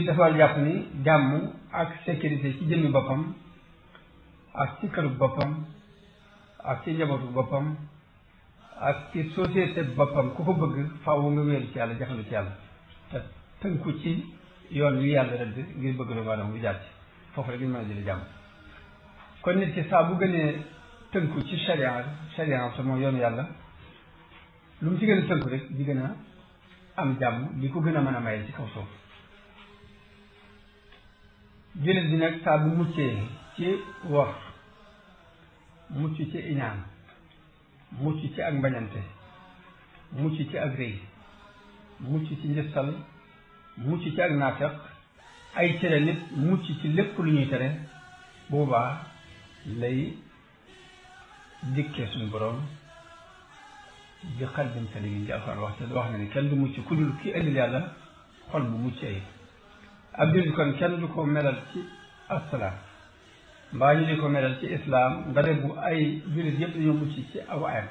dafa war jàpp ni jàmm ak sécurité ci jëmmi boppam ak ci këru boppam ak ci njabootu boppam ak ci société boppam ku ko bëgg faaw nga wéeru ci yàlla jafandu ci yàlla te tënku ci yoon wi yàlla rëdd ngir bëgg lu maanaam ngi jaar ci foofu rek ngir mën a jële jàmm kon nit ki saa bu gënee tënku ci sharia te mooy yoonu yàlla lu mu ci gën a tënku rek di gën a am jàmm di ko gën a mën a maye ci kaw suuf jullit bi nag saa bu muccee ci wor mucc ci iñaan mucc ci ak mbañante mucc ci ak rëy mucc ci njëstal mucc ci ak naafeq ay tere nit mucc ci lépp lu ñuy tere boobaa lay dikkee suñu borom bi xalbin saliim ci alxuraan wax na ni kenn du mucc ku dul ki indil yàlla xol bu mucc ayib ab jullit kon kenn du ko melal ci assalaam mbaa ñu di ko melal ci islaam nga def bu ay jullit yëpp dañoo mucc ci aw ayam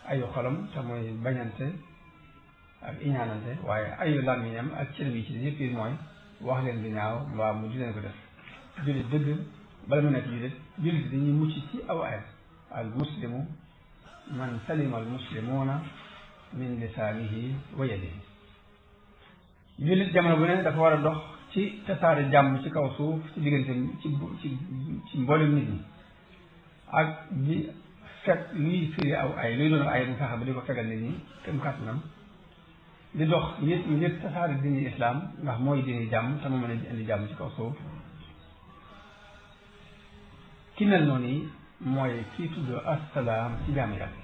ayu xolam te mooy bañante ak iñaanante waaye ayu làmmiñam ak cër bi ci yëpp yi mooy wax leen di ñaaw mbaa mu di leen ko def jullit dëgg bala mu nekk jullit dañuy mucc ci aw ayam al muslimu man salima al muslimuuna min lisaanihi wa yadihi jullit jamono bu ne dafa war a dox ci tasaare jàmm ci kaw suuf ci diggante ci mboolem nit ñi ak di fekk luy firi aw ay luy doon ay mu fexe ba di ko fegal nit ñi kem kàttanam di dox ngir tasaare diini islam ndax mooy diini jàmm te mu mën a indi jàmm ci kaw suuf ki mel noonu yi mooy kii tudd assalaam ci jaamu yàlla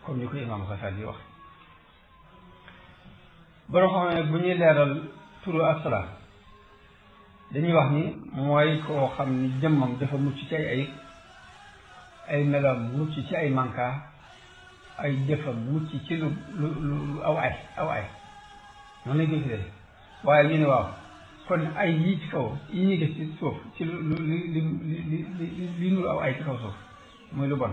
comme ni ko imaam Xasaali wax borom xam ne bu ñuy leeral turu assalaam dañuy wax ni mooy koo xam ni jëmmam dafa mucc ci ay ayib ay meloom mucc ci ay manka ay jëfam mucc ci lu aw ay noonu lañ koy firee waaye ñu ne waaw kon ay yii ci kaw yi ñuy gis ci suuf ci li nuru aw ay ci kaw suuf muy lu bon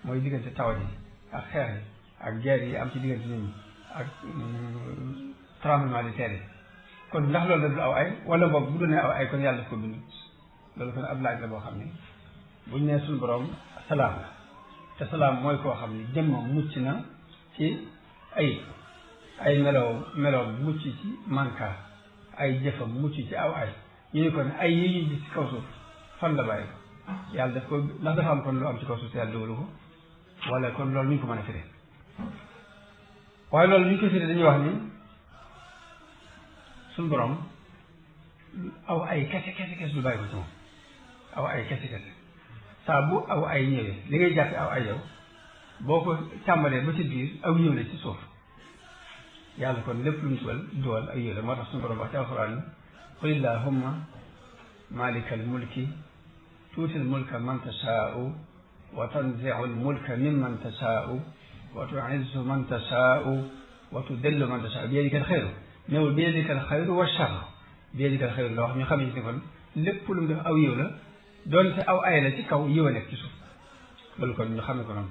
mooy diggante tawat yi ak xeex yi ak guerre yi am ci diggante nit ñi ak tremblement de terre yi kon ndax loolu da du aw ay wala boog bu doonee aw ay kon yàlla daf ko bind loolu kon ab laaj la boo xam ne buñ nee suñu borom salaam la te salaam mooy koo xam ne jëmmam mucc na ci ay meloom mucc ci manka ay jëfam mucc ci aw ay ñu ne kon ay yi ñuy gis ci kaw suuf fan la bàyyi ko yàlla daf ko ndax dafa am kon lu am ci kaw suuf te yàlla dogalu ko wala kon loolu ñu ko mën a firee waaye loolu ñu ko firee dañuy wax ni suñu borom aw ay kese lu bàyyi ko ci moom aw ay kese saa bu aw ay ñëwee li ngay jàppe aw ay yow boo ko càmbalee ba ci biir aw yiw la ci suuf yàlla kon lépp lu ñu duwal ay yiw la moo tax suñu borom wax ci alxuraan ni qul illahumma malikal mulki tuutil mulka man tashaa'u wa tanzi'ul mulka mimman tashaa'u wa tu'izzu man tashaa'u wa tudillu man tashaa'u biyadikal xayru néewul biyadikal xayru wa sharru biyadikal xayru la wax ñu xam ne kon lépp lu mu def aw yiw la doonte aw ay la ci kaw yiw a nekk ci suuf loolu kon ñu xam ne ko noonu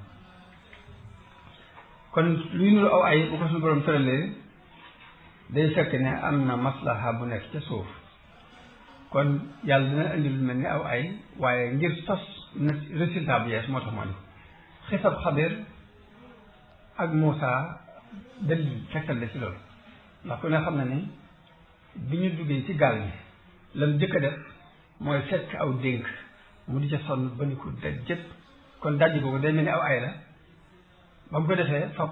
kon luy nuru aw ay bu ko suñu borom tëralee day fekk ne am na maslaha bu nekk ca suuf kon yàlla dina indi lu mel ni aw ay waaye ngir sos na résultat bu yees moo tax moo ni xisab Xadir ak Muusa dalil fekkal la ci loolu ndax ku ne xam na ni bi ñu duggee ci gaal gi lan jëkk a def mooy fekk aw dénk mu di ca sonn ba ni ko daj jëpp kon dajji boobu day mel ni aw ay la ba mu ko defee fab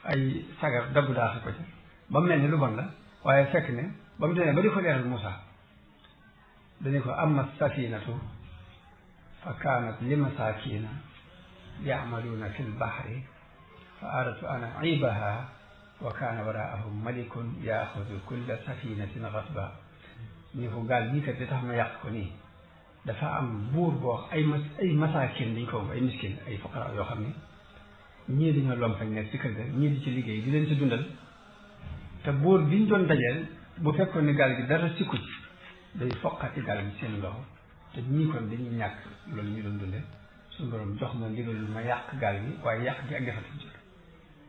ay sagar dabbu daaxi ko ci ba mu mel ni lu bon la waaye fekk ne ba mu demee ba di ko leeral Muusa dañu ko amma safinatu fa kaanat li masakina yaamaluuna fi lbahri fa aradtu an aibaha wa kaana waraahum malikun yaaxudu kulla safinatin gasba ni ko gaal bii kat li tax ma yàq ko nii dafa am buur boo ay masaakin dañ ko ay miskin ay fuqara yoo xam ne ñii dañoo lompañ nekk ci kër ga ñii di ci liggéey di leen ci dundal te buur biñ doon dajeel bu fekkoon ne gaal gi dara sikku ci day foqati gaal gi seen loxo te ñii kon dañuy ñàkk loolu ñu doon dunde suñu borom jox ma ndigal ma yàq gaal gi waaye yàq gi ak defati ci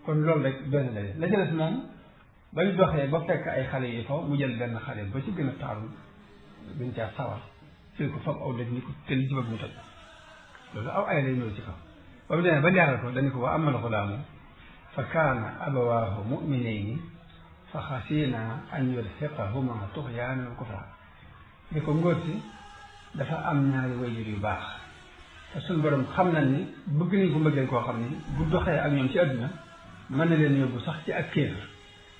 kon loolu rek benn la ca des moom ba ñu doxee ba fekk ay xale yi fo mu jël benn xale ba ci gën a taaru gën caa sawar fii ko fab aw daj ni ko tël ci bëgg mu toj loolu aw ay lay ñëw ci kaw ba mu demee ba leeral ko dañu ko wa amal xulaamu fa kaana abawaahu mu'minayni fa xasiina an yurhiqahuma tuxyaanan wa kufra di ko ngóor si dafa am ñaari wayjur yu baax te suñu borom xam nañ ni bëgg nañ ko mbëggeel koo xam ni bu doxee ak ñoom ci àdduna mën na leen yóbbu sax ci ak kéefar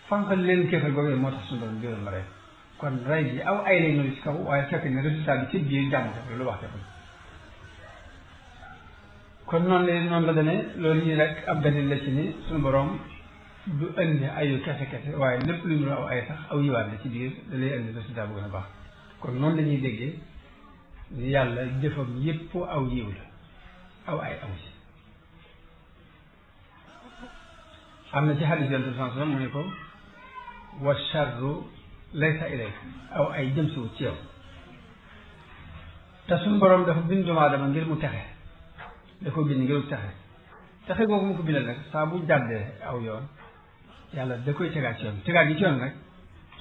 fanqal leen kéefar googee moo tax suñu borom gërëm ma rey kon rey bi aw ay lay ñëw ci kaw waaye fekk ne résultat bi ci biir jàmm ko lu wax te kon noonu la demee loolu yi rek ab dalil la ci ni suñu borom du indi ayu kese kese waaye lépp lu ñu aw ay sax aw yiwaat la ci biir da lay indi résultat bu gën a baax kon noonu la ñuy déggee ni yàlla jëfam yépp aw yiw la aw ay aw si am na ci xadis yonent bi mu ne ko wa charru laysa ilayk aw ay jëm si wut ci yow te suñu borom dafa bind doomu aadama ngir mu texe da ko bind ngir mu texe googu mu ko bindal nag saa bu jàddee aw yoon yàlla da koy tegaat ci yoon tegaat gi ci yoon nag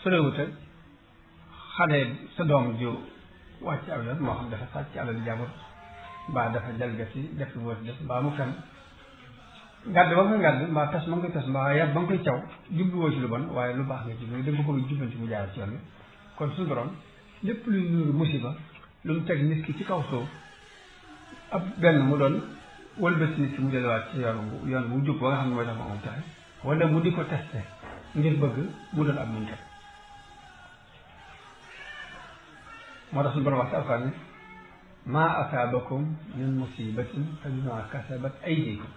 sorewut ak xale sa doom ju wàcc aw yoon moo xam dafa sàcc alal jàmbur mbaa dafa jalgati def lu war def mbaa mu fen ngàdd ba nga ngàdd mbaa tas ma nga koy tas mbaa yar ba nga koy caw jubluwoo ci lu bon waaye lu baax nga ci da nga ko bëgg jubbanti mu jaar ci yoon bi kon suñu borom lépp luy nuuru musiba lu mu teg nit ki ci kaw suuf ab benn mu doon wëlbati nit ki mu delluwaat ci yoon mu jub ba nga xam ne mooy tax mu am texe wala mu di ko testé ngir bëgg mu doon ab muñ teg moo tax suñu borom wax ci alxuraan ne maa asaabakum min musibatin fa bimaa kasabat aydikum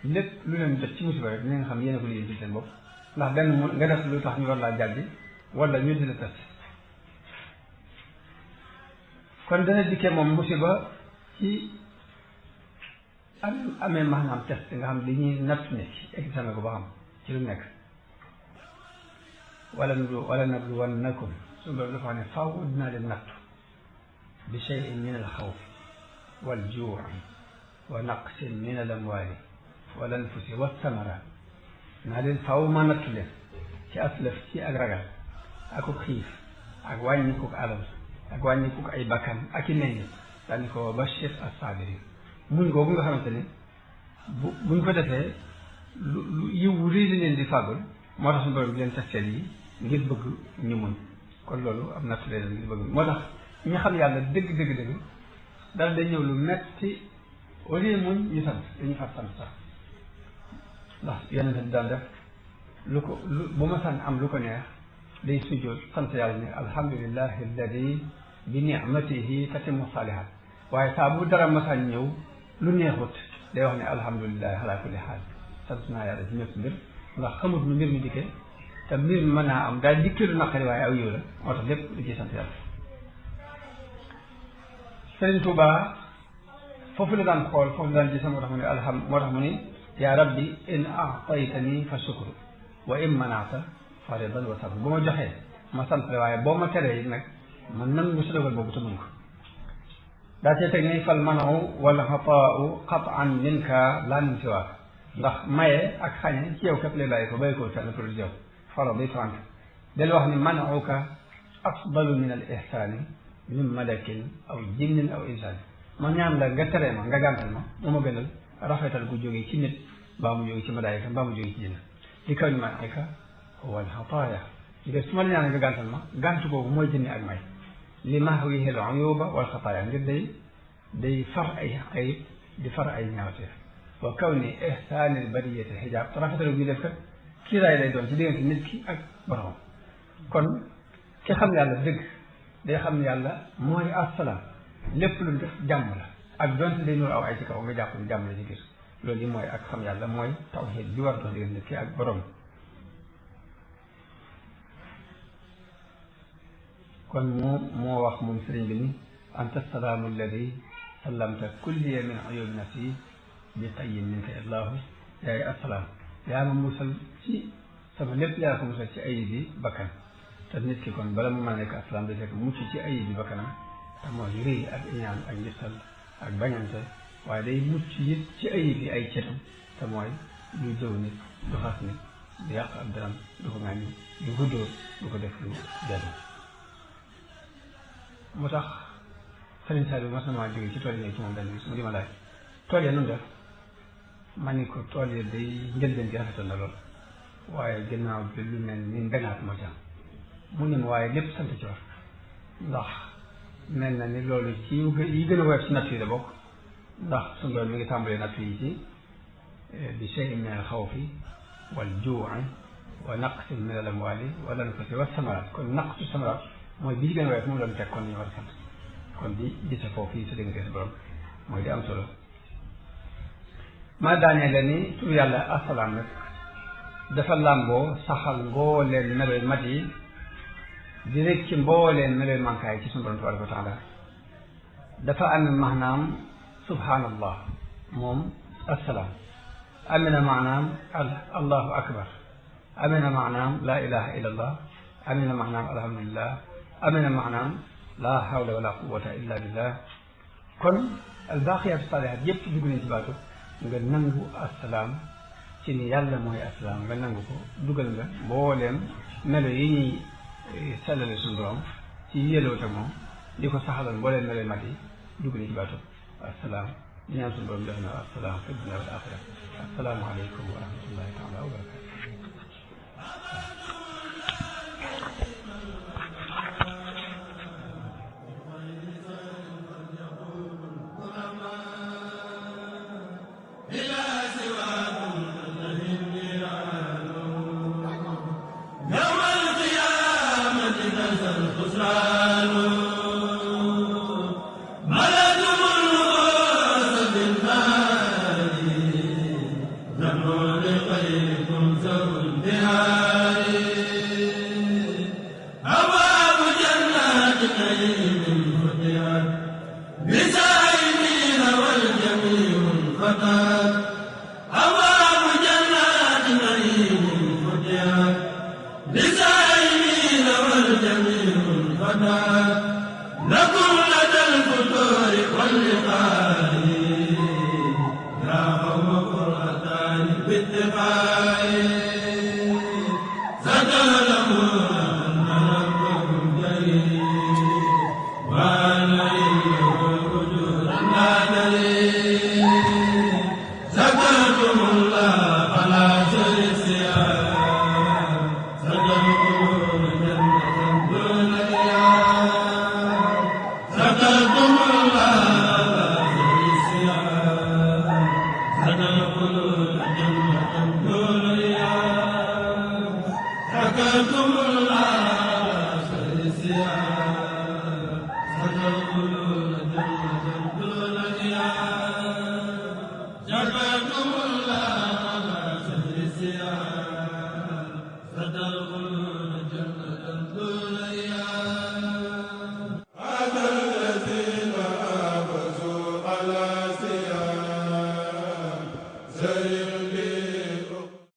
lépp lu leen jot ci musiba rek dina nga xam yéen a ko liggéey ci seen bopp ndax benn mu nga def lu tax ñu war laa jàddi wala ñu di la test kon dana dikkee moom musiba ci amee maanaam test nga xam li ñuy natt nit ki examen ko ba xam ci lu nekk wala nabluwannakum suñu borom dafa wax ne faaw dinaa leen nattu bi shay'in min al xawf wal juu'i wa naqsin min al amwaali wal anfusi wa samaraat naa leen faaw ma nattu leen ci aslaf ci ak ragal akuk xiif ak wàññikuk alal ak wàññikuk ay bakkan ak i meññ daal ni ko bashir as-saabiriin muñ googu nga xamante ne buñ ko defee lu yiw wu rëy leen di fàggul moo tax suñu borom bi leen testeel yi ngir bëgg ñu muñ kon loolu am nattu leen ngir bëgg moo tax ñi xam yàlla dëgg dara day ñëw lu metti au lieu muñ ñu sant dañuy far sant sax ndax yonente bi daan def bu ma sànn am lu ko neex day sujjóot sant yàlla ne alhamdulillahi alladi bi nicmatihi tatimmu saalihaat waaye saa bu dara masaan ñëw lu neexut day wax ne alhamdulillahi ala kulli xaal sant naa yàlla ci ñëpp mbir ndax xamut nu mbir mi dikkee te mbir mi mën naa am daal dikkee lu naqari waaye aw yiw la moo tax lépp lu ciy sant yàlla Sëriñ Tuubaa foofu la daan xool foofu la daan gis moo tax mu ne moo tax mu ne yaa rabbi in aataytani fa shukru wa in manaata fa ridan wa sabr bu ma joxee ma sant la waaye boo ma teree nag man nangu sa dogal boobu te muñ ko daa cee teg ni fal manu wala xataau qataan minka laa min siwaak ndax maye ak xañe ci yow képp lay bàyyi ko fenn ko lu yow faro day frank del wax ni manuka afdalu min al ihsaani min malakin aw jinnin aw insaan ma ñaan la nga teree ma nga gàntal ma moo ma gënal rafetal gu jógee ci nit mbaa mu jógee ci malaayika mbaa mu jógee ci jinn li kaw ni manuka wal xataaya ngir su ma la ñaan nga gàntal ma gàntu boobu mooy jënni ak may li mahwihi al uyuba wal xataaya ngir day far ay ayib di far ay ñaawteef wa kaw ni ihsaanil bariyati xijaab te rafetal bi def kat kiiraay lay doon ci diggante nit ki ak borom kon ki xam yàlla dëgg day xam ne yàlla mooy assalaam lépp lu def jàmm la ak donte day nuur aw ay ci kaw nga jàpp ni jàmm la ci biir loolu yi mooy ak xam yàlla mooy tawxiid bi war doon diggante nit ki ak borom kon moo wax moom sëriñ bi ni anta salaamu alladi sallamta kulliya min uyubi nafsi bi tayyin minka illahu yaay assalaam yaa ma musal ci sama lépp yaa ko musal ci ayib bi bakkan te nit ki kon bala mu mën a nekk assalaam da fekk mucc ci ayib bi bakkanam te mooy rëy ak iñaan ak njistal ak bañante waaye day mucc it ci ayib yi ay cetam te mooy du jëw nit du xas nit du yàq ab daram du ko ŋàññi du ko dóor du ko def lu jariñ moo tax Sëriñ Saliou mas na maa jóge ci tool yi ci moom benn bis mu di ma laaj tool ya nun def ma ni ko tool yi day njëlbeen gi rafetoon na lool waaye ginnaaw bi lu mel ni mbenaat moo ci am mu ne ma waaye lépp sant ci war ndax mel na ni loolu ci yi gën a woyof ci natt yi la bokk ndax suñu doon mi ngi tàmbalee natt yi ci bi shay'in min al-xawfi wal juu'i wa naqsin min al-amwaali wal anfusi wa samaraat kon naqsu samaraat mooy bi gën a woyof moom la ñu teg kon ñu war a sant kon di gise foofu yi sa diggante sa borom mooy di am solo ma daanee la ni tur yàlla asalaam rek dafa làmboo saxal mbooleen meloy mat yi di rek ci mbooleen meloy mankaay ci suñu borom tabaraka wa taala dafa am maanaam subhanallah moom assalaam amee na maanaam allahu akbar amee na maanaam laa ilaha illa allah amee na maanaam alhamdulillah amee na maanaam laa hawla wala quwwata illa billah kon albaaqiyaatu saalihaat yëpp dugg nañ ci baatu nga nangu assalaam ci ni yàlla mooy assalaam nga nangu ko dugal nga mbooleem melo yi ñuy sellale suñu borom ci yelloo te moom di ko saxalal mbooleem melo mat yi dugg nañ ci baatu assalaam di ñaan suñu borom def na assalaam fi dunya wal axira assalaamu aleykum wa rahmatullahi taala wa barakatu Jazakumullah